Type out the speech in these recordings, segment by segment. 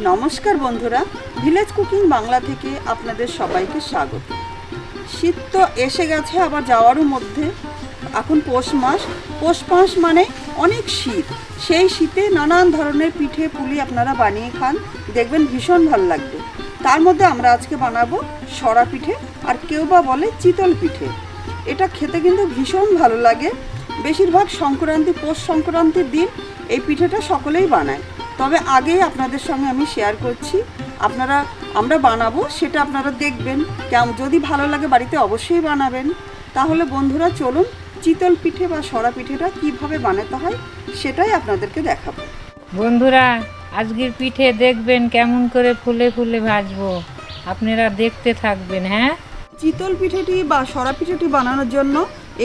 নমস্কার বন্ধুরা, village cooking Bangla থেকে আপনাদের সবাইকে স্বাগত। শীত তো এসে গেছে, আবার যাওয়ারও মধ্যে। এখন পৌষ মাস মানে অনেক শীত। সেই শীতে নানান ধরনের পিঠে পুলি আপনারা বানিয়ে খান, দেখবেন ভীষণ ভালো লাগবে। তার মধ্যে আমরা আজকে বানাবো সরা পিঠে, আর কেউ বা বলে চিতল পিঠে। এটা খেতে কিন্তু ভীষণ ভালো লাগে। বেশিরভাগ পৌষ সংক্রান্তির দিন এই পিঠেটা সকলেই বানায়। তবে আগেই আপনাদের সঙ্গে আমি শেয়ার করছি, আমরা বানাবো সেটা আপনারা দেখবেন। যদি ভালো লাগে বাড়িতে অবশ্যই বানাবেন। তাহলে বন্ধুরা চলুন চিতল পিঠে বা সরা পিঠেটা কিভাবে বানাতে হয় সেটাই আপনাদেরকে দেখাবো। বন্ধুরা, আজকের পিঠে দেখবেন কেমন করে ফুলে ফুলে ভাজবো, আপনারা দেখতে থাকবেন। হ্যাঁ, চিতল পিঠেটি বা সরা পিঠেটি বানানোর জন্য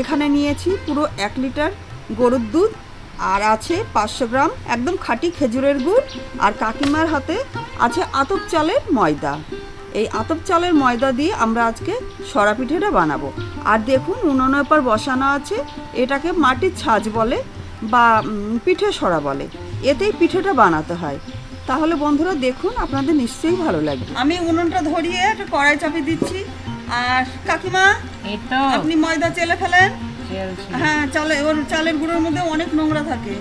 এখানে নিয়েছি পুরো 1 লিটার গরুর দুধ, আর আছে 500 গ্রাম একদম খাঁটি খেজুরের গুড়, আর কাকিমার হাতে আছে আতপ চালের ময়দা। এই আতপ চালের ময়দা দিয়ে আমরা আজকে সরা পিঠেটা বানাবো। আর দেখুন উনুনের পর বসানো আছে, এটাকে মাটির ছাঁচ বলে বা পিঠে সরা বলে। এতেই পিঠেটা বানাতে হয়। তাহলে বন্ধুরা দেখুন, আপনাদের নিশ্চয়ই ভালো লাগবে। আমি উনুনটা ধরিয়ে একটা কড়াই চাপিয়ে দিচ্ছি। আর কাকিমা, এই তো আপনি ময়দা চেলে ফেলেন। চলছে। হ্যাঁ, চালের গুঁড়োর মধ্যে অনেক নোংরা থাকে।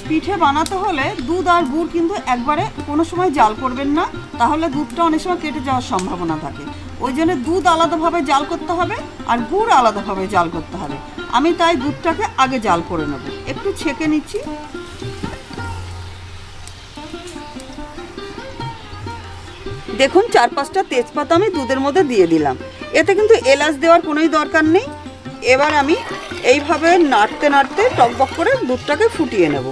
পিঠে বানাতে হলে দুধ আর গুড় কিন্তু একবারে কোনো সময় জাল করবেন না, তাহলে দুধটা অনেক সময় কেটে যাওয়ার সম্ভাবনা থাকে। ওই জন্য দুধ আলাদাভাবে জাল করতে হবে আর গুড় আলাদাভাবে জাল করতে হবে। আমি তাই দুধটাকে আগে জাল করে নেব। একটু ছেঁকে নিচ্ছি। দেখুন 4-5টা তেজপাতা আমি দুধের মধ্যে দিয়ে দিলাম। এতে কিন্তু এলাচ দেওয়ার কোনোই দরকার নেই। এবার আমি এইভাবে নাড়তে নাড়তে টকবক করে দুধটাকে ফুটিয়ে নেব।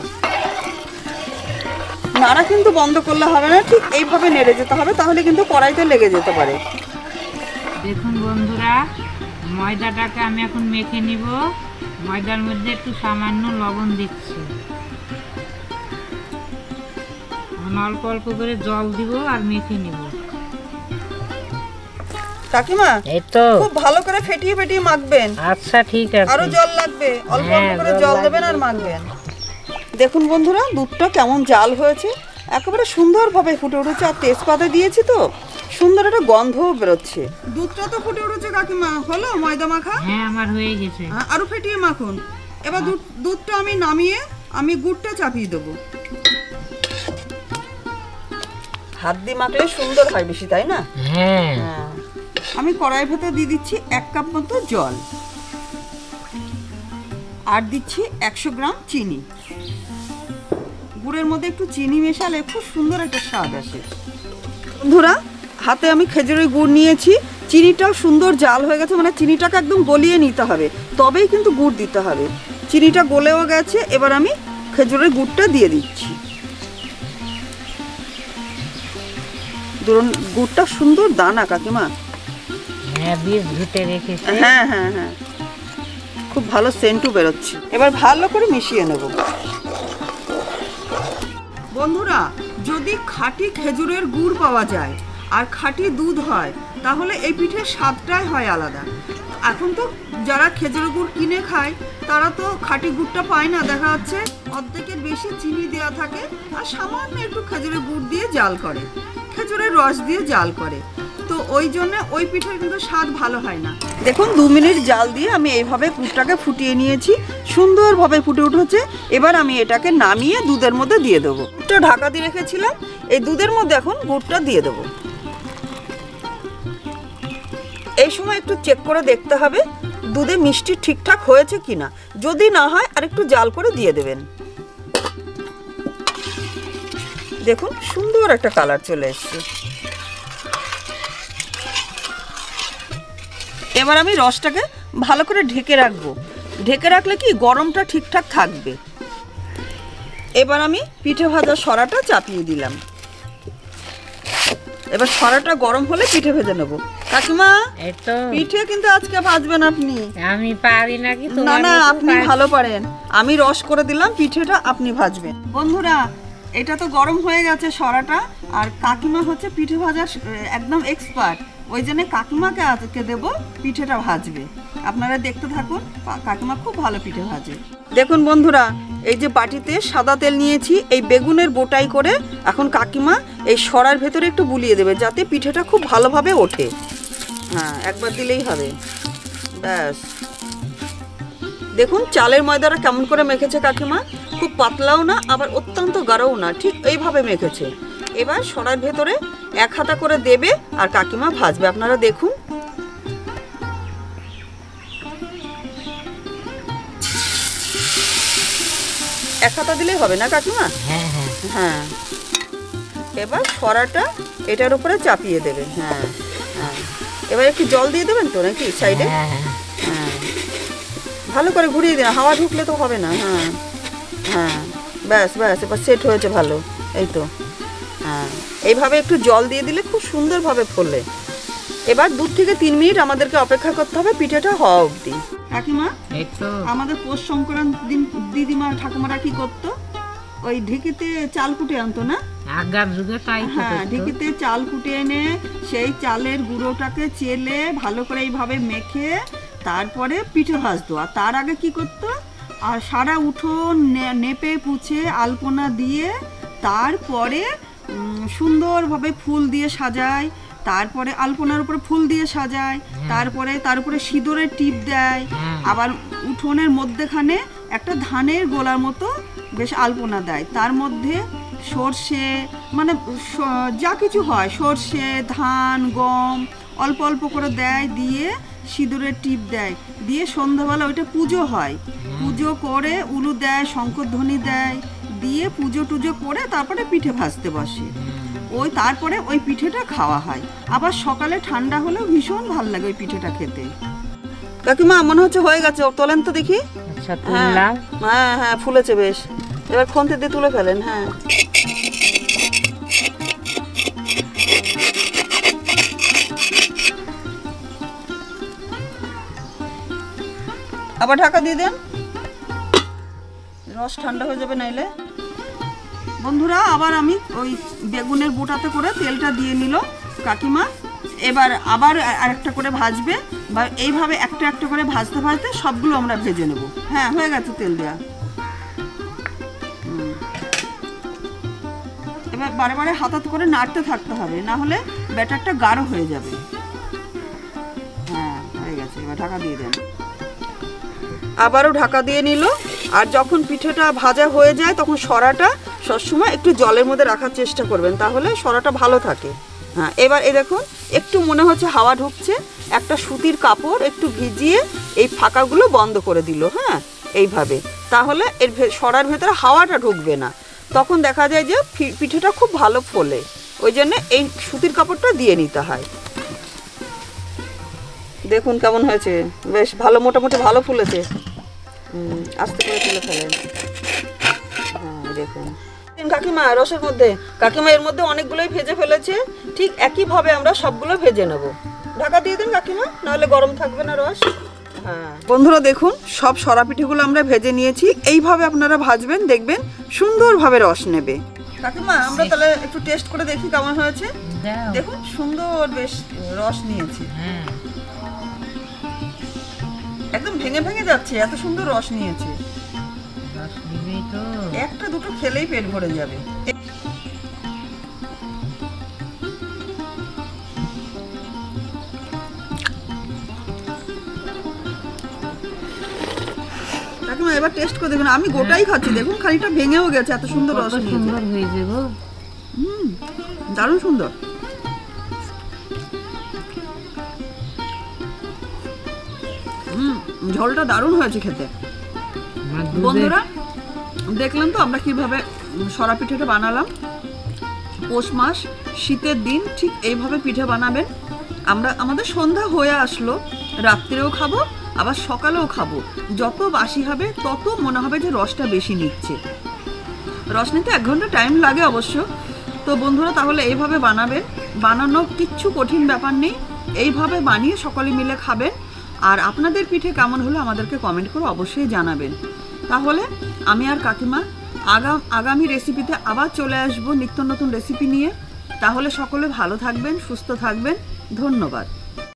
নাড়া কিন্তু বন্ধ করলে হবে না, ঠিক এইভাবে নেড়ে যেতে হবে, তাহলে কিন্তু কড়াইতে লেগে যেতে পারে। দেখুন বন্ধুরা, ময়দাটাকে আমি এখন মেখে নিব। ময়দার মধ্যে একটু সামান্য লবণ দিচ্ছি, অল্প অল্প করে জল দিব আর মেখে নিব। কাকিমা, এই তো খুব ভালো করে ফেটিয়ে ফেটিয়ে মাখবেন। আচ্ছা, ঠিক আছে। আরো জল লাগবে, অল্প অল্প করে জল দেবেন আর মাখবেন। দেখুন বন্ধুরা, দুধটা কেমন জাল হয়েছে, একেবারে সুন্দরভাবে ফুটে উঠেছে। আর তেজপাতা দিয়েছি তো সুন্দর একটা গন্ধও বেরোচ্ছে। দুধটা তো ফুটে উঠেছে কাকিমা, হলো ময়দা মাখা? হ্যাঁ, আমার হয়ে গেছে। আরো ফেটিয়ে মাখুন। এবার দুধটা আমি নামিয়ে আমি গুড়টা চাপিয়ে দেবো। হাত দিয়ে মাখলে সুন্দর হয় বেশি, তাই না? হ্যাঁ। আমি কড়াইয়ের ভেতর দিয়ে দিচ্ছি 1 কাপ মতো জল, আর দিচ্ছি 100 গ্রাম চিনি। গুড়ের মধ্যে একটু চিনি মেশালে খুব সুন্দর একটা স্বাদ আসে। বন্ধুরা, হাতে আমি খেজুরের গুড় নিয়েছি। চিনিটাও সুন্দর জাল হয়ে গেছে, মানে চিনিটাকে একদম গলিয়ে নিতে হবে, তবেই কিন্তু গুড় দিতে হবে। চিনিটা গলেও গেছে। এবার আমি খেজুরের গুড়টা দিয়ে দিচ্ছি। ধরুন গুড়টা সুন্দর দানা কাকিমা। হ্যাঁ, বীজ ঘুটে রেখেছি। হ্যাঁ হ্যাঁ হ্যাঁ, খুব ভালো সেন্টও বেরোচ্ছে। এবার ভালো করে মিশিয়ে নেব। বন্ধুরা, যদি খাঁটি খেজুরের গুড় পাওয়া যায় আর খাঁটি দুধ হয়, তাহলে এই পিঠের স্বাদটাই হয় আলাদা। এখন তো যারা খেজুরের গুড় কিনে খায় তারা তো খাঁটি গুড়টা পায় না, দেখা যাচ্ছে অর্ধেকের বেশি চিনি দেওয়া থাকে আর সামান্য একটু খেজুরের গুড় দিয়ে জাল করে, খেজুরের রস দিয়ে জাল করে। তো ওই জন্য ওই পিঠের কিন্তু স্বাদ ভালো হয় না। দেখুন 2 মিনিট জাল দিয়ে আমি এইভাবে গুড়টাকে ফুটিয়ে নিয়েছি, সুন্দরভাবে ফুটে উঠেছে। এবার আমি এটাকে নামিয়ে দুধের মধ্যে দিয়ে দেবো। একটু ঢাকা দিয়ে রেখেছিলাম, এই দুধের মধ্যে এখন গুড়টা দিয়ে দেবো। এই সময় একটু চেক করে দেখতে হবে দুধে মিষ্টি ঠিকঠাক হয়েছে কিনা। যদি না হয় আর একটু জাল করে দিয়ে দেবেন। দেখুন সুন্দর একটা কালার চলে এসেছে। এবার আমি রসটাকে ভালো করে ঢেকে রাখবো। ঢেকে রাখলে কি গরমটা ঠিকঠাক থাকবে। এবার আমি পিঠে ভাজা সরাটা চাপিয়ে দিলাম। এবার সরাটা গরম হলে পিঠে ভেজে নেব। কাকিমা, এই তো পিঠে কিন্তু আজকে ভাজবেন আপনি। আমি পারি নাকি? না না, আপনি ভালো পারেন। আমি রস করে দিলাম, পিঠেটা আপনি ভাজবেন। বন্ধুরা, এটা তো গরম হয়ে গেছে সরাটা। আর কাকিমা হচ্ছে পিঠে ভাজার একদম এক্সপার্ট। ওই জন্য কাকিমাকে আজকে দেব পিঠেটা ভাজবে। আপনারা দেখতে থাকুন, কাকিমা খুব ভালো পিঠে ভাজে। দেখুন বন্ধুরা, এই যে বাটিতে সাদা তেল নিয়েছি, এই বেগুনের বোটাই করে এখন কাকিমা এই সরার ভেতরে একটু বুলিয়ে দেবে যাতে পিঠেটা খুব ভালোভাবে ওঠে। হ্যাঁ, একবার দিলেই হবে, ব্যাস। দেখুন চালের ময়দাটা কেমন করে মেখেছে কাকিমা, খুব পাতলাও না আবার অত্যন্ত গাঢ়ও না, ঠিক এইভাবে মেখেছে। এবার সরার ভেতরে এক হাতা করে দেবে আর কাকিমা ভাজবে, আপনারা দেখুন। এক হাতা দিলেই হবে না কাকিমা? হ্যাঁ, এবার সরাটা এটার উপরে চাপিয়ে দেবে। হ্যাঁ হ্যাঁ, এবার একটু জল দিয়ে দেবেন তো নাকি সাইডে? হ্যাঁ, ভালো করে ঘুরিয়ে দিন, হাওয়া ঢুকলে তো হবে না। হ্যাঁ হ্যাঁ, ব্যাস ব্যাস, এবার সেট হয়েছে ভালো, এই তো। হ্যাঁ, এইভাবে একটু জল দিয়ে দিলে খুব সুন্দরভাবে ফোলে। এবার 2 থেকে 3 মিনিট আমাদেরকে অপেক্ষা করতে হবে পিঠেটা হওয়া অবধি। কাকিমা, আমাদের পৌষ সংক্রান্তি দিন দিদিমা ঠাকুমারা কি করতো, ওই ঢেকিতে চাল কুটে আনতো না? আগের যুগে তাই। হ্যাঁ, ঢেকিতে চাল কুটে এনে সেই চালের গুঁড়োটাকে চেলে ভালো করে এইভাবে মেখে তারপরে পিঠে ভাজতো। আর তার আগে কি করতো, আর সারা উঠোন নেপে পুছে আলপনা দিয়ে তারপরে সুন্দরভাবে ফুল দিয়ে সাজায়, তারপরে আলপনার উপরে ফুল দিয়ে সাজায়, তারপরে তার উপরে সিঁদুরের টিপ দেয়, আবার উঠোনের মধ্যেখানে একটা ধানের গোলার মতো বেশ আলপনা দেয়, তার মধ্যে সর্ষে মানে যা কিছু হয়, সর্ষে ধান গম অল্প অল্প করে দেয়, দিয়ে সিঁদুরের টিপ দেয়, দিয়ে সন্ধ্যাবেলা ওইটা পুজো হয়। পুজো করে উলু দেয়, শঙ্করধ্বনি দেয়, দিয়ে পুজো টুজো করে তারপরে পিঠে ভাজতে বসে। ওই তারপরে ওই পিঠেটা খাওয়া হয়। আবার সকালে ঠান্ডা হলেও ভীষণ ভালো লাগে ওই পিঠেটা খেতে। কাকিমা মনে হচ্ছে হয়ে গেছে, তোলেন তো দেখি। হ্যাঁ হ্যাঁ, ফুলেছে বেশ, এবার খন্তি দিয়ে তুলে ফেলেন। হ্যাঁ, আবার ঢাকা দিয়ে দেন, রস ঠান্ডা হয়ে যাবে নাইলে। বন্ধুরা, আবার আমি ওই বেগুনের বোটাতে করে তেলটা দিয়ে নিল কাকিমা। এবার আবার আরেকটা করে ভাজবে, বা এইভাবে একটা একটা করে ভাজতে ভাজতে সবগুলো আমরা ভেজে নেব। হ্যাঁ, হয়ে গেছে তেল দেওয়া। এবার বারে বারে হাতাতে করে নাড়তে থাকতে হবে, না হলে ব্যাটারটা গাঢ় হয়ে যাবে। হ্যাঁ, হয়ে গেছে, এবার ঢাকা দিয়ে দেন। আবারও ঢাকা দিয়ে নিল। আর যখন পিঠেটা ভাজা হয়ে যায় তখন সরাটা সবসময় একটু জলের মধ্যে রাখার চেষ্টা করবেন, তাহলে সরাটা ভালো থাকে। হ্যাঁ, এবার এই দেখুন একটু মনে হচ্ছে হাওয়া ঢুকছে, একটা সুতির কাপড় একটু ভিজিয়ে এই ফাঁকাগুলো বন্ধ করে দিল। হ্যাঁ, এইভাবে, তাহলে এর সরার ভেতরে হাওয়াটা ঢুকবে না, তখন দেখা যায় যে পিঠেটা খুব ভালো ফোলে। ওই জন্য এই সুতির কাপড়টা দিয়ে নিতে হয়। দেখুন কেমন হয়েছে, বেশ ভালো, মোটামুটি ভালো ফুলেছে। আস্তে করে তুলে ফেলেন। হ্যাঁ, দেখুন কাকিমা রসের মধ্যে, কাকিমা এর মধ্যে অনেকগুলোই ভেজে ফেলেছে, ঠিক একইভাবে আমরা সবগুলো ভেজে নেব। ঢাকা দিয়ে দেন কাকিমা, নাহলে গরম থাকবে না রস। হ্যাঁ বন্ধুরা, দেখুন সব সরা পিঠেগুলো আমরা ভেজে নিয়েছি, এইভাবে আপনারা ভাজবেন, দেখবেন সুন্দরভাবে রস নেবে। কাকিমা, আমরা তাহলে একটু টেস্ট করে দেখি কেমন হয়েছে। দেখুন সুন্দর বেশ রস নিয়েছে, একদম ভেঙে ভেঙে যাচ্ছে, এত সুন্দর রস নিয়েছে। একটা দুটো খেলেই পেট ভরে যাবে। কাকিমা এবার টেস্ট করে দেখুন, আমি গোটাই খাচ্ছি, দেখুন খানিকটা ভেঙেও গেছে, এত সুন্দর রস নিয়েছে। দারুণ সুন্দর। ঝোলটা দারুণ হয়েছে খেতে। বন্ধুরা দেখলাম তো আমরা কিভাবে সরা পিঠেটা বানালাম। পৌষ মাস শীতের দিন ঠিক এইভাবে পিঠে বানাবেন। আমাদের সন্ধ্যা হয়ে আসলো, রাত্রেও খাবো আবার সকালেও খাবো। যত বাসি হবে তত মনে হবে যে রসটা বেশি নিচ্ছে। রস নিতে 1 ঘন্টা টাইম লাগে অবশ্য। তো বন্ধুরা তাহলে এইভাবে বানাবেন, বানানো কিচ্ছু কঠিন ব্যাপার নেই, এইভাবে বানিয়ে সকলে মিলে খাবেন। আর আপনাদের পিঠে কেমন হলো আমাদেরকে কমেন্ট করে অবশ্যই জানাবেন। তাহলে আমি আর কাকিমা আগামী রেসিপিতে আবার চলে আসবো নিত্য নতুন রেসিপি নিয়ে। তাহলে সকলে ভালো থাকবেন, সুস্থ থাকবেন। ধন্যবাদ।